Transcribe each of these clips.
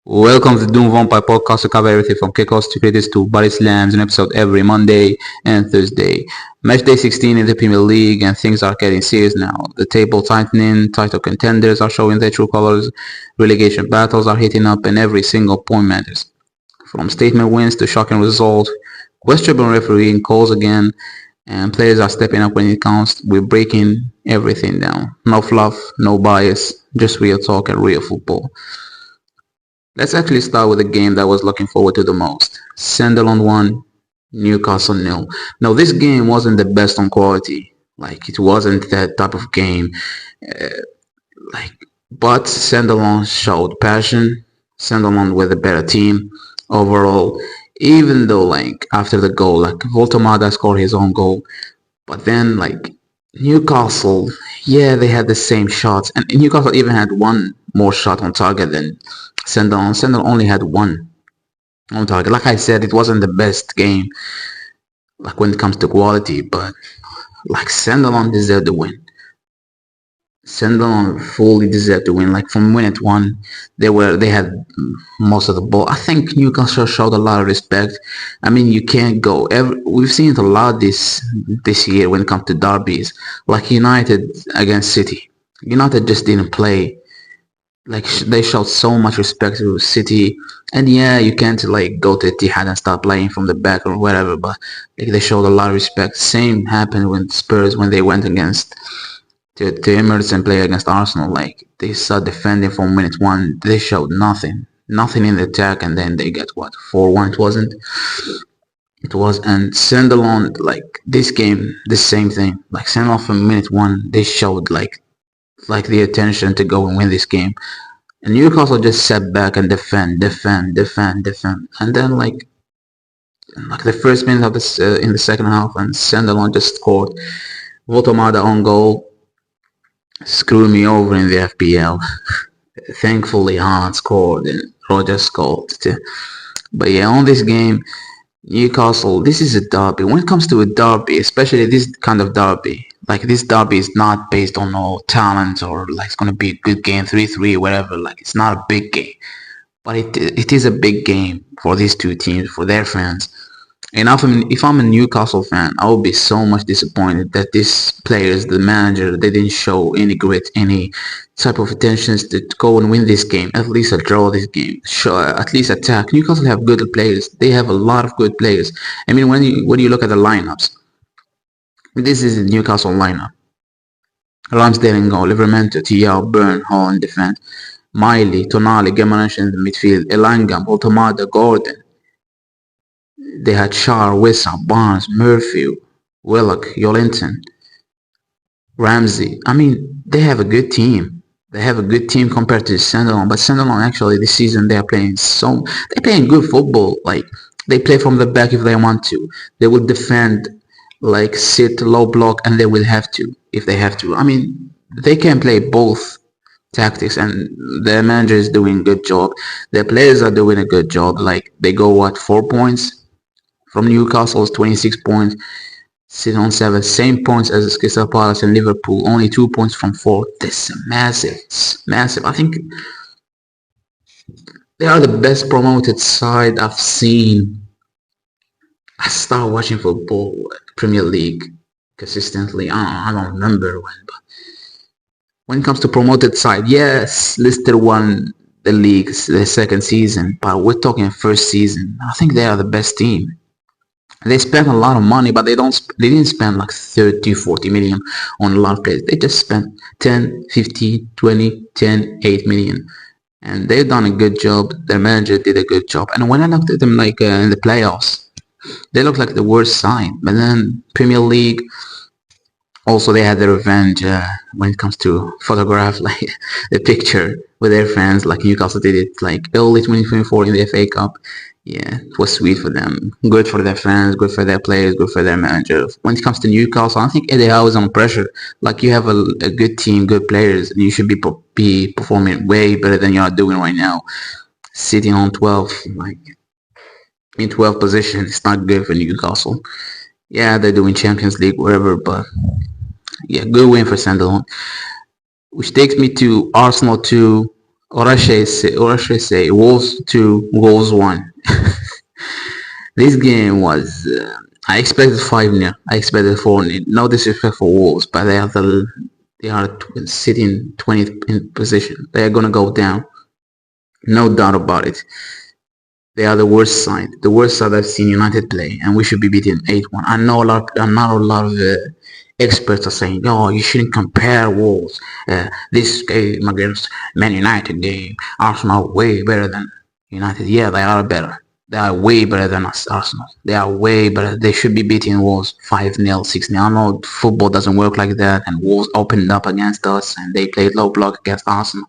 Welcome to the Dune Vulpine podcast. We cover everything from kickoffs to critics to body slams, an episode every Monday and Thursday. Matchday 16 in the Premier League, and things are getting serious now. The table tightening, title contenders are showing their true colors, relegation battles are heating up, and every single point matters. From statement wins to shocking results, questionable refereeing calls again, and players are stepping up when it counts. We're breaking everything down. No fluff, no bias, just real talk and real football. Let's actually start with the game that I was looking forward to the most. Sunderland 1, Newcastle 0. Now this game wasn't the best on quality. Like it wasn't that type of game. Uh, like, but Sunderland showed passion. Sunderland with a better team overall. Even though after the goal, Voltamada scored his own goal, but then Newcastle, yeah, they had the same shots, and Newcastle even had one more shot on target than Sunderland. Sunderland only had one on target. Like I said, it wasn't the best game, like when it comes to quality, but Sunderland deserved the win. Sunderland fully deserved to win. Like from minute one, they had most of the ball. I think Newcastle showed a lot of respect. I mean, you can't go. We've seen it a lot this year when it comes to derbies. Like United against City. United just didn't play. Like they showed so much respect to City, and yeah, you can't go to Etihad and start playing from the back or whatever. But they showed a lot of respect. Same happened with Spurs when they went against to Emirates and play against Arsenal. Like they start defending from minute one. They showed nothing in the attack, and then they get what 4-1. It wasn't. It was, and Sunderland this game the same thing. Like Sunderland from minute one, they showed the attention to go and win this game. And Newcastle just sat back and defend, and then the first minute of this in the second half, and Sunderland just scored. Voltamada on goal screwed me over in the FPL. Thankfully, Hart scored and Roger scored too. But yeah, on this game, Newcastle, this is a derby. When it comes to a derby, especially this kind of derby, this derby is not based on no talent or it's gonna be a good game, 3-3, whatever. It's not a big game, but it is a big game for these two teams, for their fans. And if I'm a Newcastle fan, I would be so much disappointed that these players, the manager, they didn't show any grit, any type of attentions to go and win this game. At least draw this game. Show, at least attack. Newcastle have good players. They have a lot of good players. I mean, when you look at the lineups, this is the Newcastle lineup. Ramsdale in goal, Livermore, Thiaw, Burn, Hall in defense, Miley, Tonali, Gemaranch in the midfield, Elanga, Voltamada, Gordon. They had Shar, Wissa, Barnes, Murphy, Willock, Yolinton, Ramsey. I mean, they have a good team. They have a good team compared to Sunderland. But Sunderland actually this season they're playing good football. They play from the back if they want to. They will defend, sit low block, and they will have to if they have to. I mean, they can play both tactics, and their manager is doing a good job. Their players are doing a good job. They go 4 points from Newcastle's 26 points, sit on 7, same points as Crystal Palace and Liverpool, only 2 points from 4. This is massive. It's massive. I think they are the best promoted side I've seen. I started watching football, Premier League, consistently. I don't remember when, but when it comes to promoted side, yes, Leicester won the league the second season, but we're talking first season. I think they are the best team. They spent a lot of money, but they didn't spend 30, 40 million on a lot of players. They just spent 10, 15, 20, 10, 8 million. And they've done a good job. Their manager did a good job. And when I looked at them in the playoffs, they looked like the worst side. But then Premier League, also they had the revenge when it comes to photograph the picture with their fans, like Newcastle did it early 2024 in the FA Cup. Yeah, it was sweet for them. Good for their fans, good for their players, good for their manager. When it comes to Newcastle, I think Eddie Howe is on pressure. You have a good team, good players, and you should be performing way better than you are doing right now. Sitting on 12, in 12th position, it's not good for Newcastle. Yeah, they're doing Champions League, whatever, but yeah, good win for Sunderland. Which takes me to Arsenal 2, Or I should say, Wolves 2, Wolves 1. This game was. I expected 5-0. I expected 4-0. No disrespect for Wolves, but they are sitting 20th in position. They are gonna go down. No doubt about it. They are the worst side. The worst side I've seen United play, and we should be beating 8-1. I know a lot. Not a lot of experts are saying, "Oh, you shouldn't compare Wolves. This game against Man United game, Arsenal way better than United." Yeah, they are better. They are way better than us, Arsenal. They are way better. They should be beating Wolves 5-0, 6-0. I know football doesn't work like that, and Wolves opened up against us, and they played low block against Arsenal.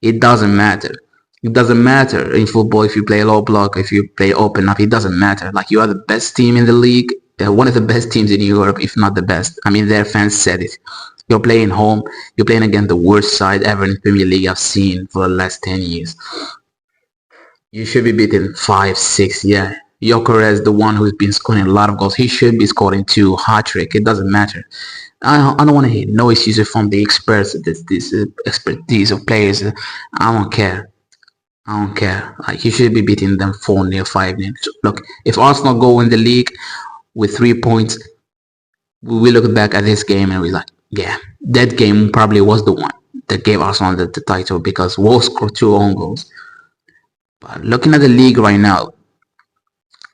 It doesn't matter. It doesn't matter in football if you play low block, if you play open up. It doesn't matter. Like you are the best team in the league, one of the best teams in Europe, if not the best. I mean, their fans said it. You're playing home. You're playing against the worst side ever in Premier League I've seen for the last 10 years. You should be beating 5, 6. Yeah, Gyökeres, the one who's been scoring a lot of goals, he should be scoring 2 hat-trick. It doesn't matter. I don't want to hear no excuses from the experts, this expertise of players. I don't care. I don't care. Like you should be beating them 4-0, 5-0. Look, if Arsenal go in the league with 3 points, we will look back at this game and we're like, yeah, that game probably was the one that gave Arsenal the title because Wolves scored 2 own goals. But looking at the league right now,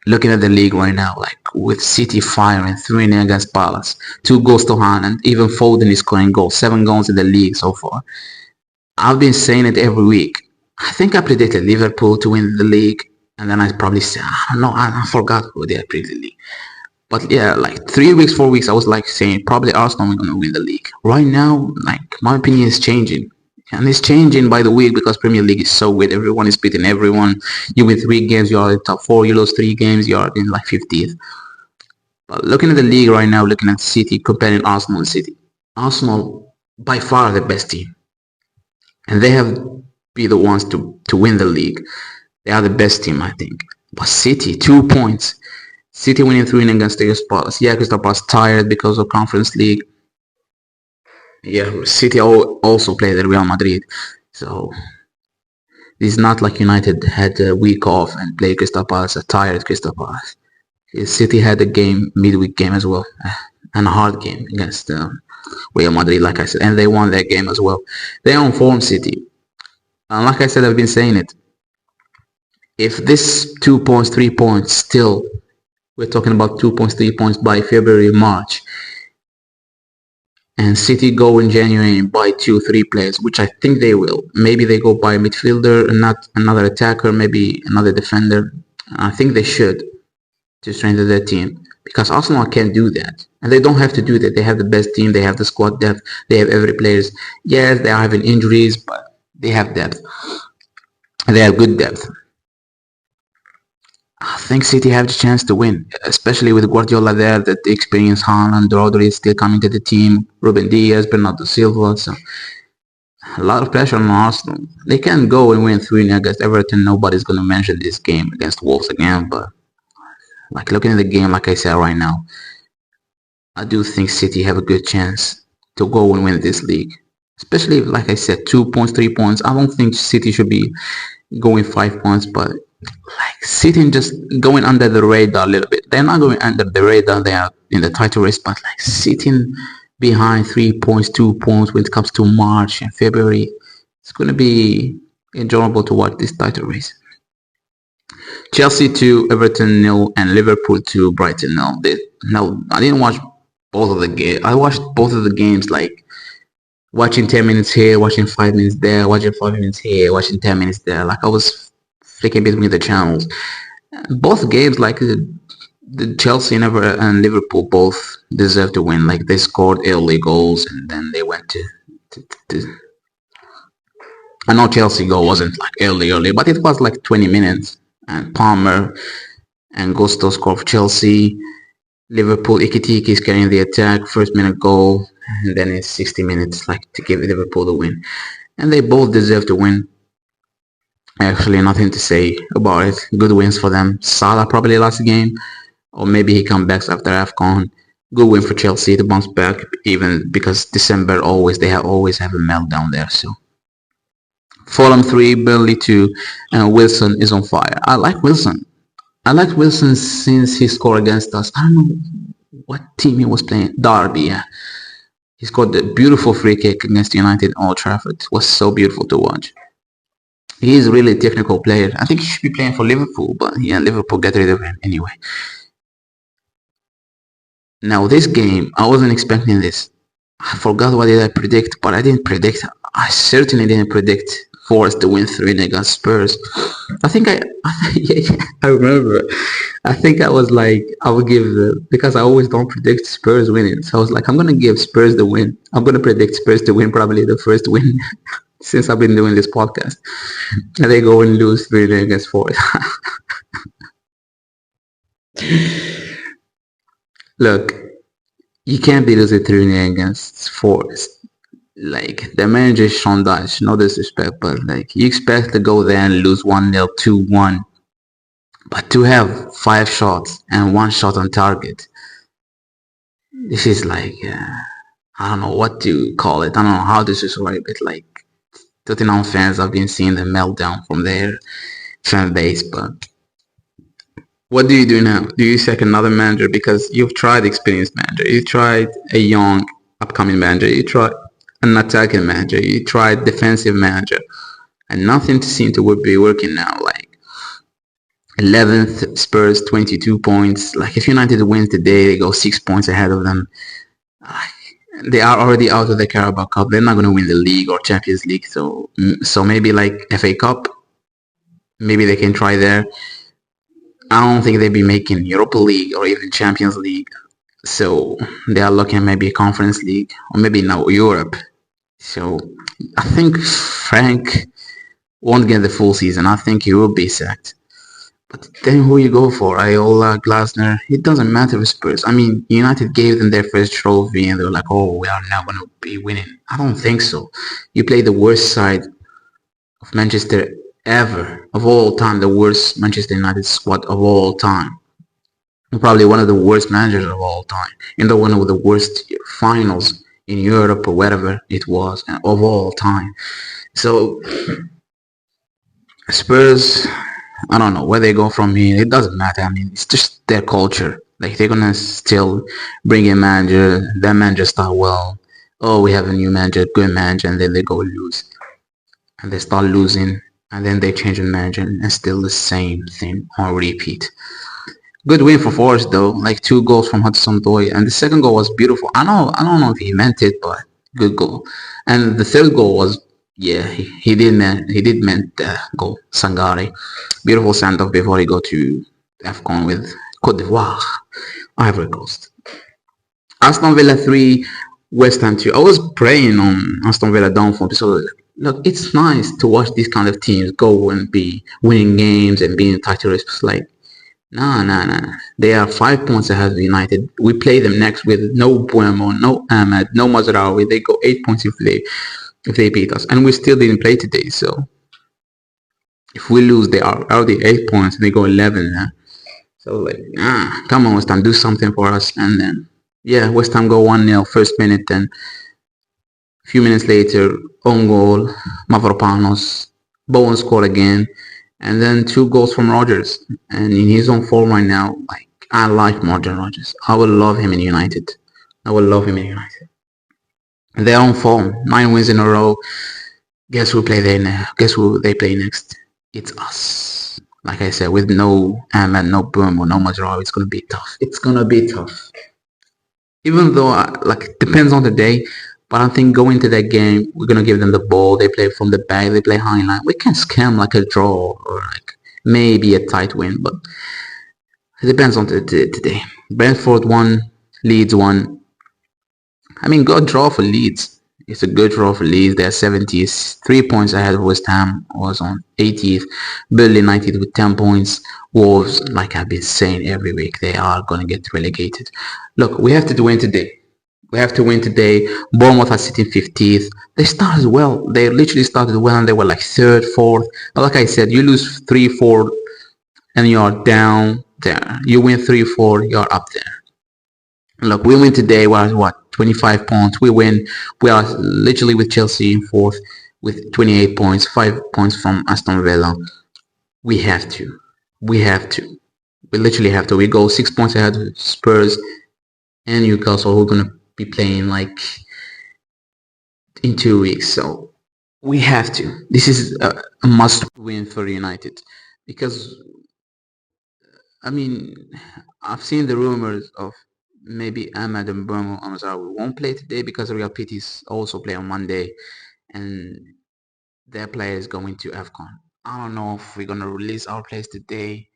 like with City firing 3-0 against Palace, 2 goals to Haaland, even Foden is scoring goals, 7 goals in the league so far. I've been saying it every week. I think I predicted Liverpool to win the league, and then I probably said, I don't know, I forgot who they predicted the league. But yeah, like 3 weeks, 4 weeks, I was like saying probably Arsenal are going to win the league. Right now, like my opinion is changing. And it's changing by the week because Premier League is so weird. Everyone is beating everyone. You win 3 games, you are in top 4. You lose 3 games, you are in like 50th. But looking at the league right now, looking at City, comparing Arsenal and City. Arsenal, by far the best team. And they have be the ones to win the league. They are the best team, I think. But City, 2 points. City winning 3 against Crystal Palace. Yeah, Crystal Palace tired because of Conference League. Yeah, City also played at Real Madrid. So it's not like United had a week off and played Crystal Palace, a tired Crystal Palace. City had a game, midweek game as well, and a hard game against Real Madrid, like I said, and they won that game as well. They're on form, City. And like I said, I've been saying it. If this 2 points, 3 points still, we're talking about 2 points, 3 points by February, March, and City go in January and buy 2, 3 players, which I think they will. Maybe they go buy a midfielder and not another attacker, maybe another defender. I think they should to strengthen their team because Arsenal can't do that. And they don't have to do that. They have the best team. They have the squad depth. They have every players. Yes, they are having injuries, but they have depth. They have good depth. I think City have the chance to win, especially with Guardiola there, that the experienced Haaland, Rodri is still coming to the team, Ruben Diaz, Bernardo Silva, so a lot of pressure on Arsenal. They can go and win 3-0 against Everton. Nobody's going to mention this game against Wolves again, but like looking at the game, like I said right now, I do think City have a good chance to go and win this league. Especially, like I said, 2 points, 3 points. I don't think City should be going 5 points, but like sitting just going under the radar a little bit. They're not going under the radar. They are in the title race, but like sitting behind 3 points, 2 points when it comes to March and February, it's going to be enjoyable to watch this title race. Chelsea 2, Everton 0, and Liverpool 2, Brighton 0. No, I didn't watch both of the games. I watched both of the games like watching 10 minutes here, watching 5 minutes there, watching 5 minutes here, watching 10 minutes there. Like I was flicking between the channels. Both games, like the Chelsea and Liverpool, both deserve to win. Like they scored early goals and then they went to I know Chelsea goal wasn't like early, but it was like 20 minutes. And Palmer and Gusto scored for Chelsea. Liverpool, Ikitiki is carrying the attack, first minute goal, and then it's 60 minutes like to give Liverpool the win. And they both deserve to win. Actually, nothing to say about it. Good wins for them. Salah probably last game, or maybe he comes back after AFCON. Good win for Chelsea to bounce back, even because December always have a meltdown there. So Fulham 3, Burnley 2, and Wilson is on fire. I like Wilson. I liked Wilson since he scored against us. I don't know what team he was playing. Derby, yeah. He scored the beautiful free kick against United at Old Trafford. It was so beautiful to watch. He is really a technical player. I think he should be playing for Liverpool, but yeah, Liverpool got rid of him anyway. Now this game, I wasn't expecting this. I forgot what did I predict, but I didn't predict. I certainly didn't predict Forest to win 3-0 against Spurs. I think yeah, I remember. I think I was like, I would give because I always don't predict Spurs winning. So I was like, I'm gonna give Spurs the win. I'm gonna predict Spurs to win probably the first win since I've been doing this podcast. And they go and lose 3-0 against Forest. Look, you can't be losing 3-0 against Forest. Like, the manager is Sean Dyche, no disrespect, but like, you expect to go there and lose 1-0, 2-1. But to have 5 shots and 1 shot on target, this is like, I don't know what to call it. I don't know how to describe it. Like, Tottenham fans, I've been seeing the meltdown from their fan base, but what do you do now? Do you sack another manager? Because you've tried experienced manager, you tried a young upcoming manager, you tried an attacking manager, you tried defensive manager, and nothing seemed to be working now. Like 11th Spurs, 22 points. Like if United wins today, they go 6 points ahead of them. They are already out of the Carabao Cup. They're not going to win the league or Champions League. So maybe like FA Cup, maybe they can try there. I don't think they'd be making Europa League or even Champions League. So they are looking at maybe a Conference League or maybe now Europe. So I think Frank won't get the full season. I think he will be sacked. But then who you go for? Iola, Glasner? It doesn't matter with Spurs. I mean, United gave them their first trophy and they were like, oh, we are now going to be winning. I don't think so. You play the worst side of Manchester ever, of all time, the worst Manchester United squad of all time. Probably one of the worst managers of all time. And one of the worst finals in Europe or wherever it was of all time. So Spurs, I don't know where they go from here. It doesn't matter. I mean, it's just their culture. Like they're gonna still bring in manager. That manager start well. Oh, we have a new manager, good manager, and then they go lose, and they start losing, and then they change the manager, and still the same thing on repeat. Good win for Forest though, like 2 goals from Hudson-Odoi, and the second goal was beautiful. I don't know if he meant it, but good goal. And the third goal was, yeah, he did meant the goal. Sangare, beautiful send off before he go to AFCON with Côte d'Ivoire, Ivory Coast. Aston Villa 3, West Ham 2. I was praying on Aston Villa downfall. So look, it's nice to watch these kind of teams go and be winning games and being title races. Like, nah. They are 5 points ahead of United. We play them next with no Buemo, no Ahmed, no Mazraoui. They go 8 points if they beat us, and we still didn't play today. So if we lose, they are already 8 points and they go 11. So like, come on, West Ham, do something for us. And then yeah, West Ham go 1-0 first minute, then a few minutes later, own goal, Mavropanos, Bowen scored again. And then 2 goals from Rodgers, and in his own form right now, like I like Morgan Rodgers. I would love him in United. They're on form, 9 wins in a row. Guess who play there now? Guess who they play next? It's us. Like I said, with no Ahmed, no Boom, or no Mazraoui, it's gonna be tough. Even though, like, depends on the day. But I think going to that game, we're gonna give them the ball. They play from the back. They play high line. We can scam like a draw or like maybe a tight win, but it depends on the day. Brentford 1, Leeds 1. I mean, good draw for Leeds. It's a good draw for Leeds. They're 70th, 3 points ahead of West Ham. Was on 80th. Burnley 90th with 10 points. Wolves, like I've been saying every week, they are gonna get relegated. Look, we have to win today. Bournemouth are sitting 50th. They started well. They literally started well and they were like 3rd, 4th. But like I said, you lose 3-4 and you're down there. You win 3-4, you're up there. Look, we win today. We're at what? 25 points. We win. We are literally with Chelsea in 4th. with 28 points, 5 points from Aston Villa. We have to. We have to. We literally have to. We go 6 points ahead of Spurs and Newcastle, who are gonna be playing like in 2 weeks. So we have to. This is a must win for United because I mean I've seen the rumors of maybe Ahmad and Bruno Amazar won't play today because Real Betis also play on Monday and their player is going to AFCON. I don't know if we're gonna release our players today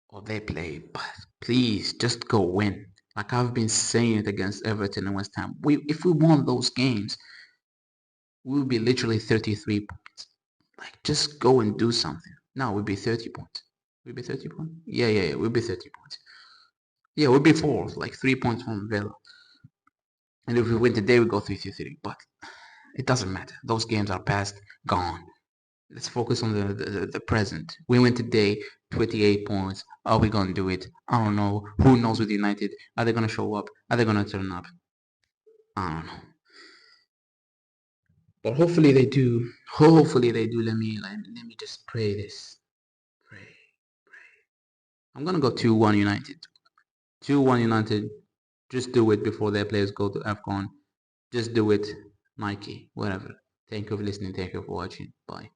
or they play, but please just go win. Like I've been saying it against Everton and West Ham. If we won those games, we would be literally 33 points. Like just go and do something. No, we'd be 30 points. We'd be 30 points? Yeah. We'd be 30 points. Yeah, we'd be fourth, like 3 points from Villa. And if we win today, we go 3-3. But it doesn't matter. Those games are past, gone. Let's focus on the present. We win today, 28 points. Are we gonna do it? I don't know. Who knows with United? Are they gonna show up? Are they gonna turn up? I don't know. But hopefully they do. Hopefully they do. Let me just pray this. Pray. I'm gonna go 2-1 United. 2-1 United. Just do it before their players go to AFCON. Just do it. Nike. Whatever. Thank you for listening. Thank you for watching. Bye.